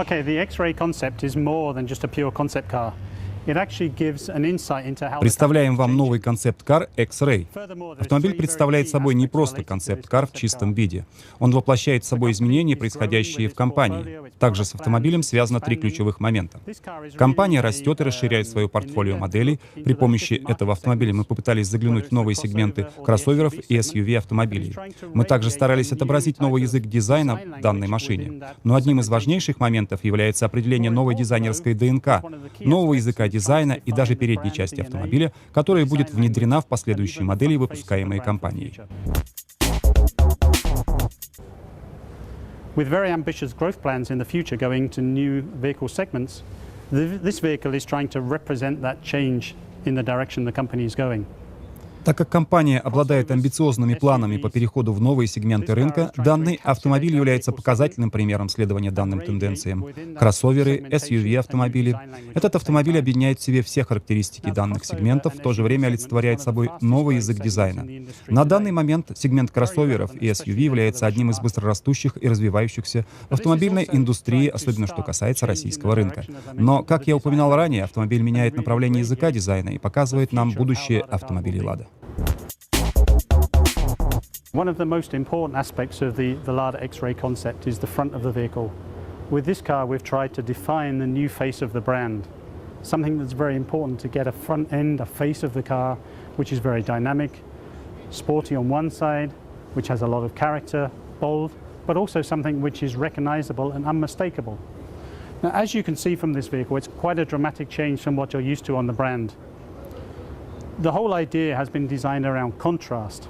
Okay, the X-ray concept is more than just a pure concept car. It actually gives an insight into how Представляем вам новый концепт-кар X-Ray. Автомобиль представляет собой не просто концепт-кар в чистом виде. Он воплощает в собой изменения, происходящие в компании. Также с автомобилем связано три ключевых момента. Компания растет и расширяет свое портфолио моделей. При помощи этого автомобиля мы попытались заглянуть в новые сегменты кроссоверов и SUV автомобилей. Мы также старались отобразить новый язык дизайна в данной машине. Но одним из важнейших моментов является определение новой дизайнерской ДНК, нового языка дизайна и даже передней части автомобиля, которая будет внедрена в последующие модели, выпускаемые компанией. With very ambitious growth plans in the future going to new vehicle segments, this vehicle is trying to represent that change in the direction the company is going. Так как компания обладает амбициозными планами по переходу в новые сегменты рынка, данный автомобиль является показательным примером следования данным тенденциям. Кроссоверы, SUV-автомобили. Этот автомобиль объединяет в себе все характеристики данных сегментов, в то же время олицетворяет собой новый язык дизайна. На данный момент сегмент кроссоверов и SUV является одним из быстрорастущих и развивающихся в автомобильной индустрии, особенно что касается российского рынка. Но, как я упоминал ранее, автомобиль меняет направление языка дизайна и показывает нам будущее автомобилей LADA. One of the most important aspects of the LADA X-ray concept is the front of the vehicle. With this car, we've tried to define the new face of the brand. Something that's very important to get a front end, a face of the car, which is very dynamic, sporty on one side, which has a lot of character, bold, but also something which is recognizable and unmistakable. Now, as you can see from this vehicle, it's quite a dramatic change from what you're used to on the brand. The whole idea has been designed around contrast.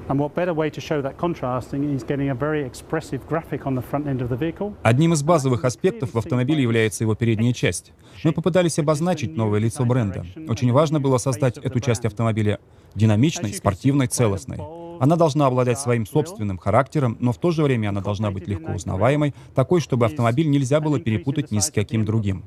And what better way to show that contrasting is getting a very expressive graphic on the front end of the vehicle. Одним из базовых аспектов в автомобиле является его передняя часть. Мы попытались обозначить новое лицо бренда. Очень важно было создать эту часть автомобиля динамичной, спортивной, целостной. Она должна обладать своим собственным характером, но в то же время она должна быть легко узнаваемой, такой, чтобы автомобиль нельзя было перепутать ни с каким другим.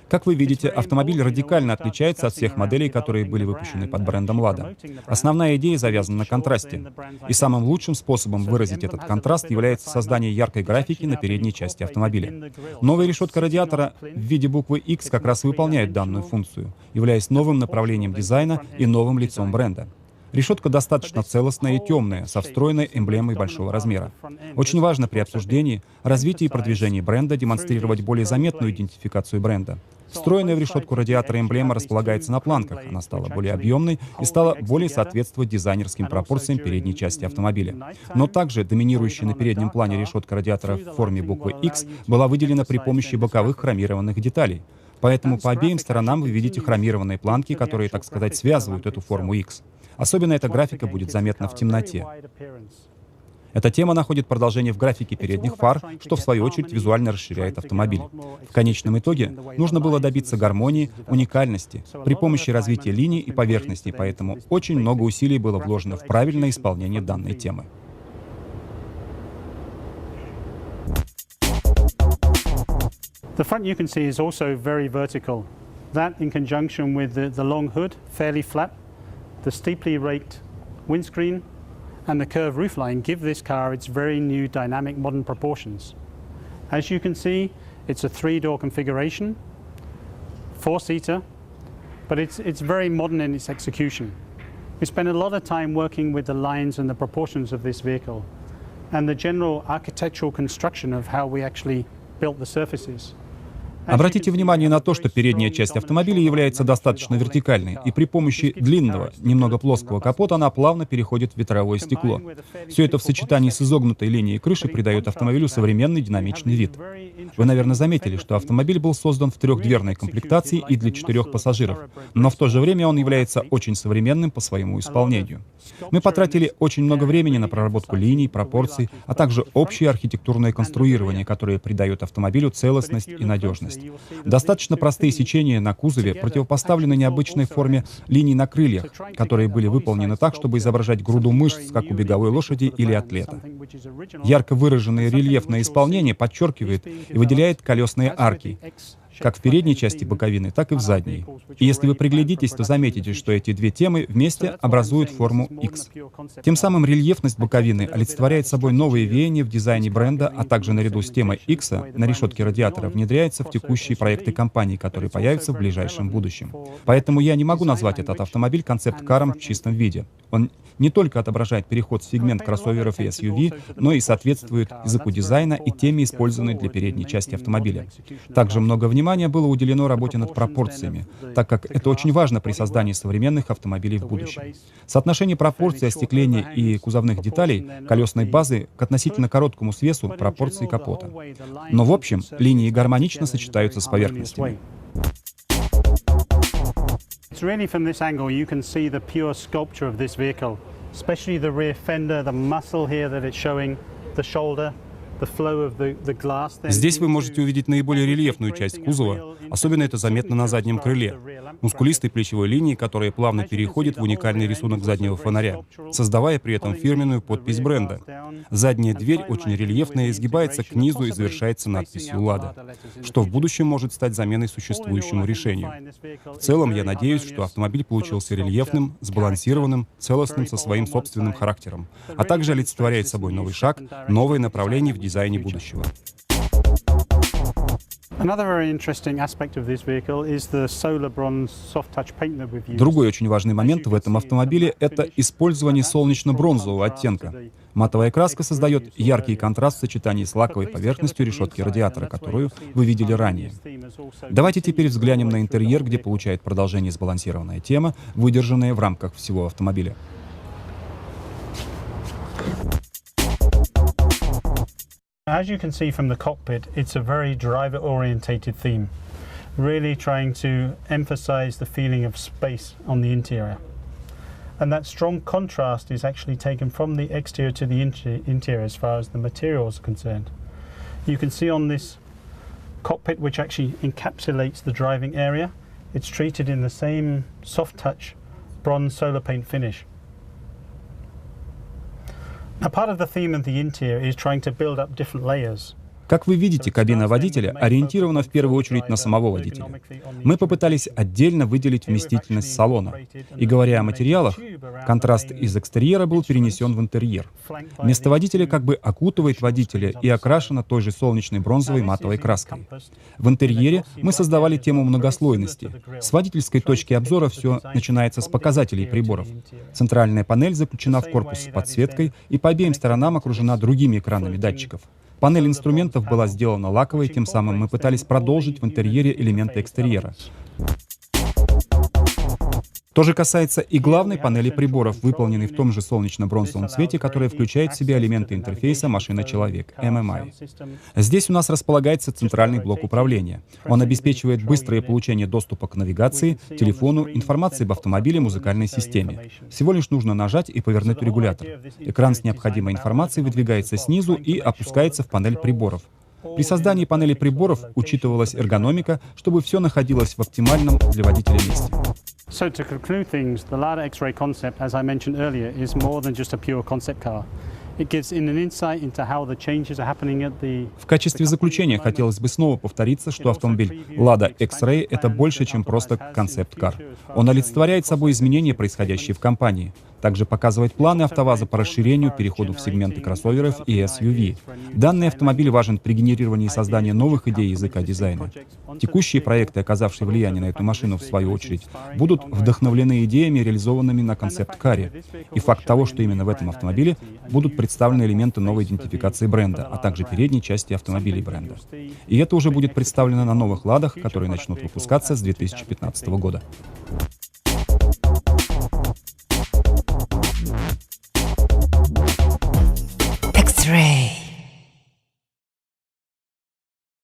Как вы видите, автомобиль радикально отличается от всех моделей, которые были выпущены под брендом LADA. Основная идея завязана на контрасте. И самым лучшим способом выразить этот контраст является создание яркой графики на передней части автомобиля. Новая решетка радиатора в виде буквы X как раз выполняет данную функцию, являясь новым направлением дизайна и новым лицом бренда. Решетка достаточно целостная и темная, со встроенной эмблемой большого размера. Очень важно при обсуждении, развитии и продвижении бренда демонстрировать более заметную идентификацию бренда. Встроенная в решетку радиатора эмблема располагается на планках, она стала более объемной и стала более соответствовать дизайнерским пропорциям передней части автомобиля. Но также доминирующая на переднем плане решетка радиатора в форме буквы X была выделена при помощи боковых хромированных деталей. Поэтому по обеим сторонам вы видите хромированные планки, которые, так сказать, связывают эту форму X. Особенно эта графика будет заметна в темноте. Эта тема находит продолжение в графике передних фар, что в свою очередь визуально расширяет автомобиль. В конечном итоге нужно было добиться гармонии, уникальности при помощи развития линий и поверхностей, поэтому очень много усилий было вложено в правильное исполнение данной темы. The front you can see is also very vertical. That in conjunction with the long hood, fairly flat, the steeply raked windscreen and the curved roofline give this car its very new dynamic modern proportions. As you can see, it's a 3-door configuration, 4-seater, but it's very modern in its execution. We spent a lot of time working with the lines and the proportions of this vehicle and the general architectural construction of how we actually built the surfaces. Обратите внимание на то, что передняя часть автомобиля является достаточно вертикальной, и при помощи длинного, немного плоского капота она плавно переходит в ветровое стекло. Все это в сочетании с изогнутой линией крыши придает автомобилю современный динамичный вид. Вы, наверное, заметили, что автомобиль был создан в 3-дверной комплектации и для 4 пассажиров, но в то же время он является очень современным по своему исполнению. Мы потратили очень много времени на проработку линий, пропорций, а также общее архитектурное конструирование, которое придает автомобилю целостность и надежность. Достаточно простые сечения на кузове противопоставлены необычной форме линий на крыльях, которые были выполнены так, чтобы изображать груду мышц, как у беговой лошади или атлета. Ярко выраженное рельефное исполнение подчеркивает и выделяет колесные арки, как в передней части боковины, так и в задней. И если вы приглядитесь, то заметите, что эти две темы вместе образуют форму X. Тем самым рельефность боковины олицетворяет собой новые веяния в дизайне бренда, а также наряду с темой X на решетке радиатора внедряется в текущие проекты компании, которые появятся в ближайшем будущем. Поэтому я не могу назвать этот автомобиль концепт-каром в чистом виде. Он не только отображает переход в сегмент кроссоверов и SUV, но и соответствует языку дизайна и теме, использованной для передней части автомобиля. Также много внимания было уделено работе над пропорциями, так как это очень важно при создании современных автомобилей в будущем. Соотношение пропорций остекления и кузовных деталей, колесной базы к относительно короткому свесу пропорции капота. Но в общем, линии гармонично сочетаются с поверхностями. It's really from this angle you can see the pure sculpture of this vehicle, especially the rear fender, the muscle here that it's showing, the shoulder, the flow of the glass. Здесь вы можете увидеть наиболее рельефную часть кузова, особенно это заметно на заднем крыле. Мускулистой плечевой линии, которая плавно переходит в уникальный рисунок заднего фонаря, создавая при этом фирменную подпись бренда. Задняя дверь очень рельефная, изгибается к низу и завершается надписью «LADA», что в будущем может стать заменой существующему решению. В целом, я надеюсь, что автомобиль получился рельефным, сбалансированным, целостным со своим собственным характером, а также олицетворяет собой новый шаг, новое направление в дизайне будущего. Другой очень важный момент в этом автомобиле — это использование солнечно-бронзового оттенка. Матовая краска создает яркий контраст в сочетании с лаковой поверхностью решетки радиатора, которую вы видели ранее. Давайте теперь взглянем на интерьер, где получает продолжение сбалансированная тема, выдержанная в рамках всего автомобиля. As you can see from the cockpit, it's a very driver-orientated theme, really trying to emphasize the feeling of space on the interior. And that strong contrast is actually taken from the exterior to the interior as far as the materials are concerned. You can see on this cockpit, which actually encapsulates the driving area, it's treated in the same soft-touch bronze solar paint finish. Now, part of the theme of the interior is trying to build up different layers. Как вы видите, кабина водителя ориентирована в первую очередь на самого водителя. Мы попытались отдельно выделить вместительность салона. И говоря о материалах, контраст из экстерьера был перенесен в интерьер. Место водителя как бы окутывает водителя и окрашено той же солнечной бронзовой матовой краской. В интерьере мы создавали тему многослойности. С водительской точки обзора все начинается с показателей приборов. Центральная панель заключена в корпус с подсветкой и по обеим сторонам окружена другими экранами датчиков. Панель инструментов была сделана лаковой, тем самым мы пытались продолжить в интерьере элементы экстерьера. То же касается и главной панели приборов, выполненной в том же солнечно-бронзовом цвете, которая включает в себя элементы интерфейса машина-человек, MMI. Здесь у нас располагается центральный блок управления. Он обеспечивает быстрое получение доступа к навигации, телефону, информации об автомобиле, музыкальной системе. Всего лишь нужно нажать и повернуть регулятор. Экран с необходимой информацией выдвигается снизу и опускается в панель приборов. При создании панели приборов учитывалась эргономика, чтобы все находилось в оптимальном для водителя месте. So to conclude things, the LADA XRAY concept, as I mentioned earlier, is more than just a pure concept car. It gives an insight into how the changes are happening at the... В качестве заключения хотелось бы снова повториться, что автомобиль LADA XRAY — это больше, чем просто концепт-кар. Он олицетворяет собой изменения, происходящие в компании. Также показывает планы АвтоВАЗа по расширению, переходу в сегменты кроссоверов и SUV. Данный автомобиль важен при генерировании и создании новых идей языка дизайна. Текущие проекты, оказавшие влияние на эту машину в свою очередь, будут вдохновлены идеями, реализованными на концепт-каре. И факт того, что именно в этом автомобиле будут представлены элементы новой идентификации бренда, а также передней части автомобилей бренда. И это уже будет представлено на новых «Ладах», которые начнут выпускаться с 2015 года. X-Ray.